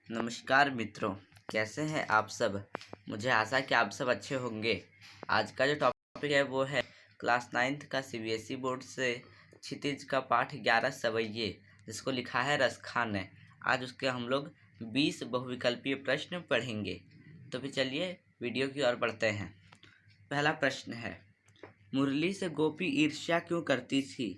नमस्कार मित्रों, कैसे हैं आप सब। मुझे आशा है कि आप सब अच्छे होंगे। आज का जो टॉपिक है वो है क्लास 9th का सीबीएसई बोर्ड से क्षितिज का पाठ 11 सवैये, जिसको लिखा है रस खान ने। आज उसके हम लोग 20 बहुविकल्पीय प्रश्न पढ़ेंगे। तो फिर चलिए वीडियो की ओर बढ़ते हैं। पहला प्रश्न है, मुरली से गोपी ईर्ष्या क्यों करती थी।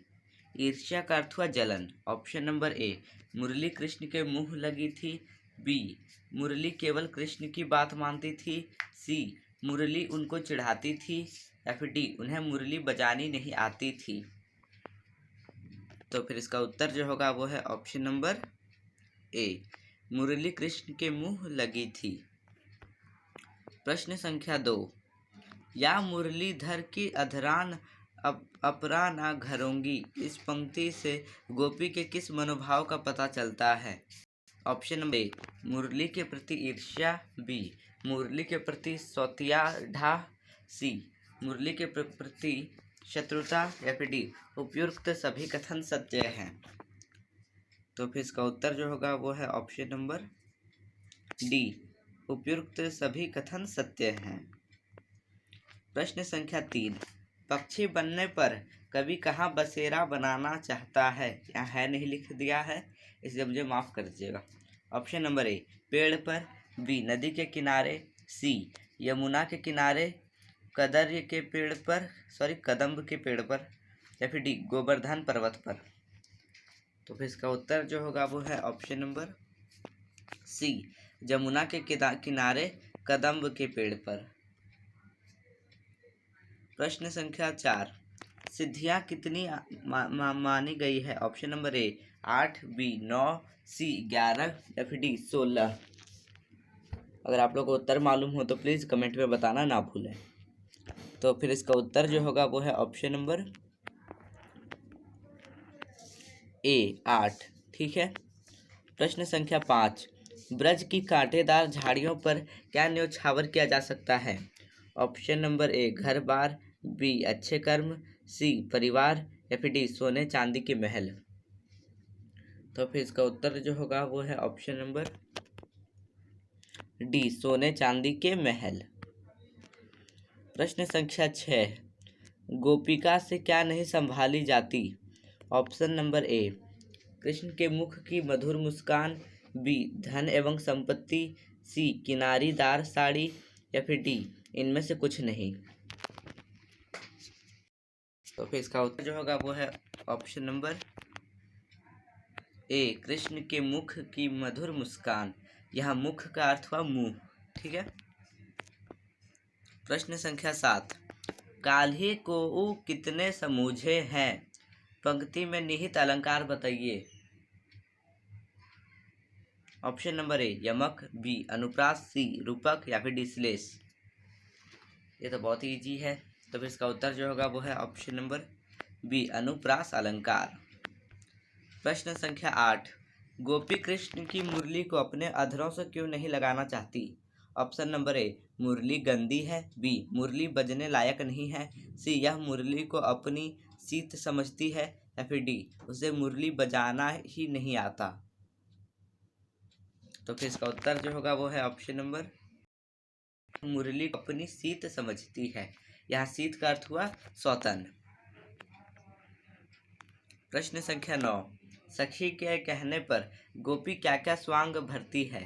ईर्ष्या का अर्थ हुआ जलन। ऑप्शन नंबर ए, मुरली कृष्ण के मुंह लगी थी। बी, मुरली केवल कृष्ण की बात मानती थी। सी, मुरली उनको चिढ़ाती थी। या फिर डी, उन्हें मुरली बजानी नहीं आती थी। तो फिर इसका उत्तर जो होगा वो है ऑप्शन नंबर ए, मुरली कृष्ण के मुंह लगी थी। प्रश्न संख्या 2, या मुरलीधर की अधरान अपरा ना घरोंगी, इस पंक्ति से गोपी के किस मनोभाव का पता चलता है। ऑप्शन नंबर ए, मुरली के प्रति ईर्ष्या। बी, मुरली के प्रति सौतियाढ़ा। सी, मुरली के प्रति शत्रुता। या फिर डी, उपयुक्त सभी कथन सत्य हैं। तो फिर इसका उत्तर जो होगा वो है ऑप्शन नंबर डी, उपयुक्त सभी कथन सत्य हैं। प्रश्न संख्या 3, पक्षी बनने पर कवि कहाँ बसेरा बनाना चाहता है। यहाँ है नहीं लिख दिया है, इसलिए मुझे माफ़ कर दीजिएगा। ऑप्शन नंबर ए, पेड़ पर। बी, नदी के किनारे। सी, यमुना के किनारे। कदर्य के पेड़ पर, कदम्ब के पेड़ पर। या फिर डी, गोवर्धन पर्वत पर। तो फिर इसका उत्तर जो होगा वो है ऑप्शन नंबर सी, यमुना के किनारे कदम्ब के पेड़ पर। प्रश्न संख्या 4, सिद्धियां कितनी मानी गई है। ऑप्शन नंबर ए, 8। बी, 9। सी, 11। या फिर डी, 16। अगर आप लोग को उत्तर मालूम हो तो प्लीज़ कमेंट में बताना ना भूलें। तो फिर इसका उत्तर जो होगा वो है ऑप्शन नंबर ए, 8। ठीक है। प्रश्न संख्या 5, ब्रज की कांटेदार झाड़ियों पर क्या न्यौछावर किया जा सकता है। ऑप्शन नंबर ए, घर बार। बी, अच्छे कर्म। सी, परिवार। या फिर डी, सोने चांदी के महल। तो फिर इसका उत्तर जो होगा वो है ऑप्शन नंबर डी, सोने चांदी के महल। प्रश्न संख्या 6, गोपिका से क्या नहीं संभाली जाती। ऑप्शन नंबर ए, कृष्ण के मुख की मधुर मुस्कान। बी, धन एवं संपत्ति। सी, किनारीदार साड़ी। या फिर डी, इनमें से कुछ नहीं। तो फिर इसका उत्तर जो होगा वो है ऑप्शन नंबर ए, कृष्ण के मुख की मधुर मुस्कान। यहाँ मुख का अर्थ हुआ मुंह। ठीक है। प्रश्न संख्या 7, काल्हि को कितने समूझे हैं। पंक्ति में निहित अलंकार बताइए। ऑप्शन नंबर ए, यमक। बी, अनुप्रास। सी, रूपक। या फिर डी, श्लेष। ये तो बहुत ही ईजी है। तो फिर इसका उत्तर जो होगा वो है ऑप्शन नंबर बी, अनुप्रास अलंकार। प्रश्न संख्या 8, गोपी कृष्ण की मुरली को अपने अधरों से क्यों नहीं लगाना चाहती। ऑप्शन नंबर ए, मुरली गंदी है। बी, मुरली बजने लायक नहीं है। सी, यह मुरली को अपनी सीत समझती है। या फिर डी, उसे मुरली बजाना ही नहीं आता। तो फिर इसका उत्तर जो होगा वो है ऑप्शन नंबर मुरली को अपनी सीत समझती है। यहाँ सीत का अर्थ हुआ सौतन। प्रश्न संख्या 9, सखी के कहने पर गोपी क्या क्या स्वांग भरती है।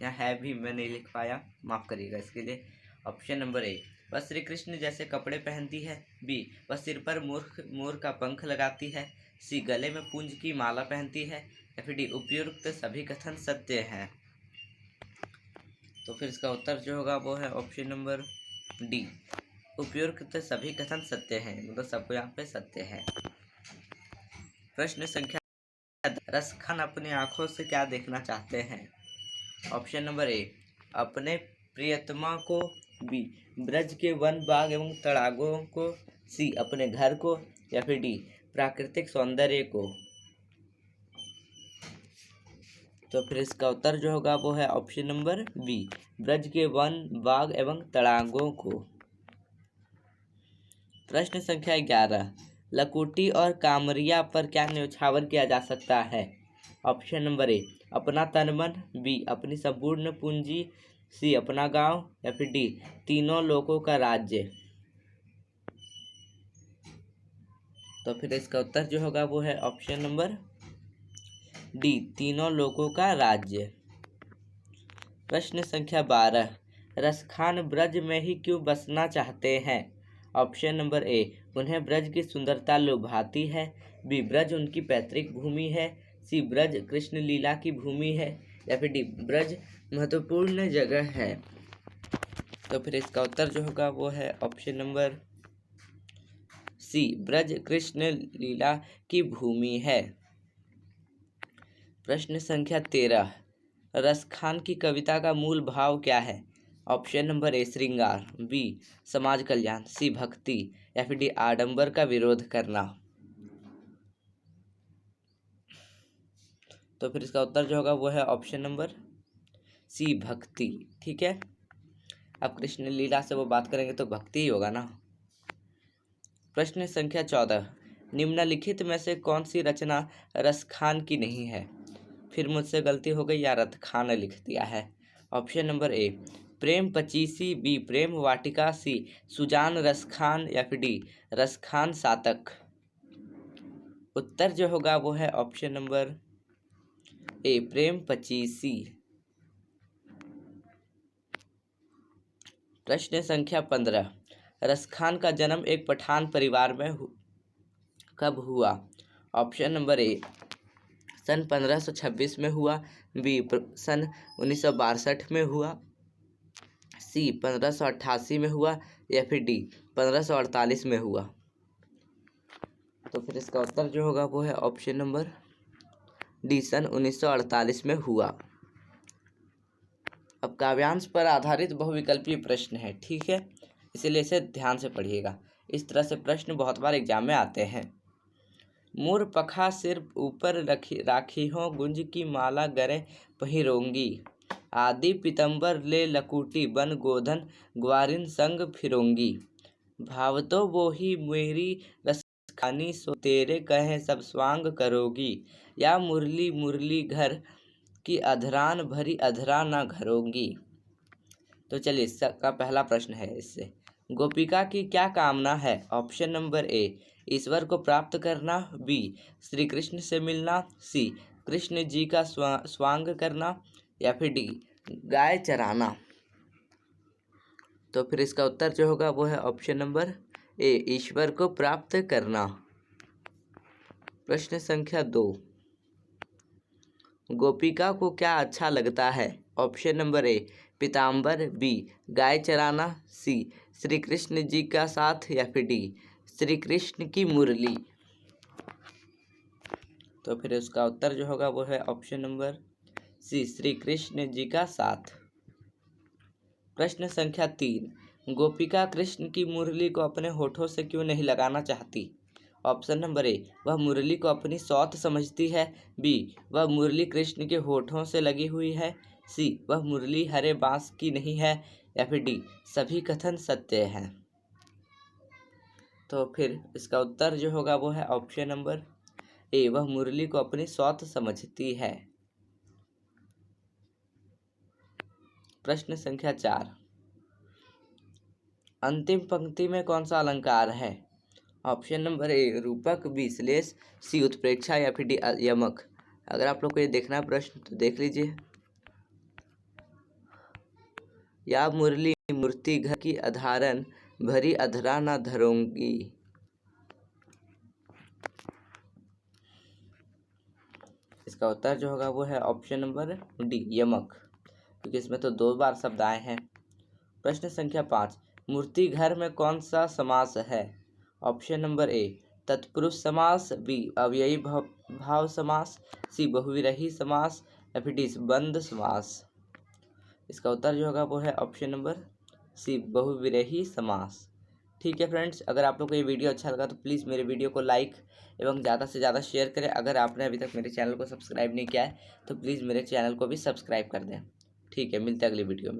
यहाँ है भी, मैं नहीं लिख पाया, माफ करिएगा इसके लिए। ऑप्शन नंबर ए, वह श्री कृष्ण जैसे कपड़े पहनती है। बी, वह सिर पर मोर का पंख लगाती है। सी, गले में पूंज की माला पहनती है। या फिर डी, उपयुक्त सभी कथन सत्य हैं। तो फिर इसका उत्तर जो होगा वो है ऑप्शन नंबर डी, उपयुक्त सभी कथन सत्य हैं। मतलब सबको यहाँ पे सत्य है। प्रश्न संख्या, रस खान अपनी आंखों से क्या देखना चाहते हैं। ऑप्शन नंबर ए, अपने प्रियतमा को। बी, ब्रज के वन बाग एवं तड़ागों को। सी, अपने घर को। या फिर डी, प्राकृतिक सौंदर्य को। तो फिर इसका उत्तर जो होगा वो है ऑप्शन नंबर बी, ब्रज के वन बाग एवं तड़ागों को। प्रश्न संख्या 11, लकुटी और कामरिया पर क्या न्यौछावर किया जा सकता है। ऑप्शन नंबर ए, अपना तन मन, बी अपनी संपूर्ण पूंजी, सी अपना गांव या फिर डी तीनों लोगों का राज्य। तो फिर इसका उत्तर जो होगा वो है ऑप्शन नंबर डी तीनों लोगों का राज्य। प्रश्न संख्या 12, रसखान ब्रज में ही क्यों बसना चाहते हैं? ऑप्शन नंबर ए, उन्हें ब्रज की सुंदरता लुभाती है, बी ब्रज उनकी पैतृक भूमि है, सी ब्रज कृष्ण लीला की भूमि है, या फिर डी ब्रज महत्वपूर्ण जगह है। तो फिर इसका उत्तर जो होगा वो है option number C Braj Krishna लीला की भूमि है। प्रश्न संख्या 13, रसखान की कविता का मूल भाव क्या है? ऑप्शन नंबर ए श्रृंगार, बी समाज कल्याण, सी भक्ति, या फिर डी आडंबर का विरोध करना। तो फिर इसका उत्तर जो होगा वो है ऑप्शन नंबर सी भक्ति। ठीक है, अब कृष्ण लीला से वो बात करेंगे तो भक्ति ही होगा ना। प्रश्न संख्या 14, निम्नलिखित में से कौन सी रचना रसखान की नहीं है? फिर मुझसे गलती हो गई, या रत खान ने लिख दिया है। Option number A Prem Pachisi, B Prem Vatika, C Sujan Raskhan, या फिर डी रसखान सातक। उत्तर जो होगा वो है ऑप्शन नंबर ए प्रेम पचीसी। प्रश्न संख्या 15, रसखान का जन्म एक पठान परिवार में कब हुआ? ऑप्शन नंबर ए सन 1526 में हुआ, बी सन 1962 में हुआ, सी 1588 में हुआ, या फिर डी 1548 में हुआ। तो फिर इसका उत्तर जो होगा वो है ऑप्शन नंबर डी सन 1948 में हुआ। अब काव्यांश पर आधारित बहुविकल्पीय प्रश्न है, ठीक है, इसीलिए इसे ध्यान से पढ़िएगा। इस तरह से प्रश्न बहुत बार एग्जाम में आते हैं। मोर पखा सिर ऊपर राखी हो, गुंज की माला गरे पहिरोंगी, आदि पीतम्बर ले लकुटी, बन गोधन ग्वारिन संग फिरोंगी, भाव तो वो ही मेरी रसखानी, सो तेरे कहे सब स्वांग करोगी, या मुरली मुरली घर की अधरान भरी अधरा ना घरोंगी। तो चलिए इसका पहला प्रश्न है इससे, गोपिका की क्या कामना है? ऑप्शन नंबर ए ईश्वर को प्राप्त करना, बी श्री कृष्ण से मिलना, सी कृष्ण जी का स्वांग करना, या फिर डी गाय चराना। तो फिर इसका उत्तर जो होगा वो है ऑप्शन नंबर ए ईश्वर को प्राप्त करना। प्रश्न संख्या 2, गोपिका को क्या अच्छा लगता है? ऑप्शन नंबर ए पीताम्बर, बी गाय चराना, सी श्री कृष्ण जी का साथ, या फिर डी श्री कृष्ण की मुरली। तो फिर उसका उत्तर जो होगा वो है option number C Shri Krishna ji का साथ। प्रश्न संख्या 3, गोपिका कृष्ण की मुरली को अपने होठों से क्यों नहीं लगाना चाहती? ऑप्शन नंबर ए वह मुरली को अपनी सौत समझती है, बी वह मुरली कृष्ण के होठों से लगी हुई है, सी वह मुरली हरे बांस की नहीं है, या फिर डी सभी कथन सत्य हैं। तो फिर इसका उत्तर जो होगा वो है ऑप्शन नंबर ए वह मुरली को अपनी सौत समझती है। प्रश्न संख्या 4, अंतिम पंक्ति में कौन सा अलंकार है? ऑप्शन नंबर ए रूपक, बी श्लेष, सी उत्प्रेक्षा, या फिर डी यमक। अगर आप लोग को ये देखना प्रश्न तो देख लीजिए, या मुरली मूर्ति घर की अधारन भरी अधरा ना धरोंगी। इसका उत्तर जो होगा वो है ऑप्शन नंबर डी यमक, क्योंकि इसमें तो 2 बार शब्द आए हैं। प्रश्न संख्या 5, मूर्ति घर में कौन सा समास है? ऑप्शन नंबर ए तत्पुरुष समास, बी अव्ययी भाव समास, सी बहुविरही समास, या फिर डी बंद समास। इसका उत्तर जो होगा वो है ऑप्शन नंबर सी बहुविरही समास। ठीक है फ्रेंड्स, अगर आप लोग को ये वीडियो अच्छा लगा तो प्लीज़ मेरे वीडियो को लाइक एवं ज़्यादा से ज़्यादा शेयर करें। अगर आपने अभी तक मेरे चैनल को सब्सक्राइब नहीं किया है तो प्लीज़ मेरे चैनल को भी सब्सक्राइब कर दें। ठीक है, मिलते हैं अगली वीडियो में।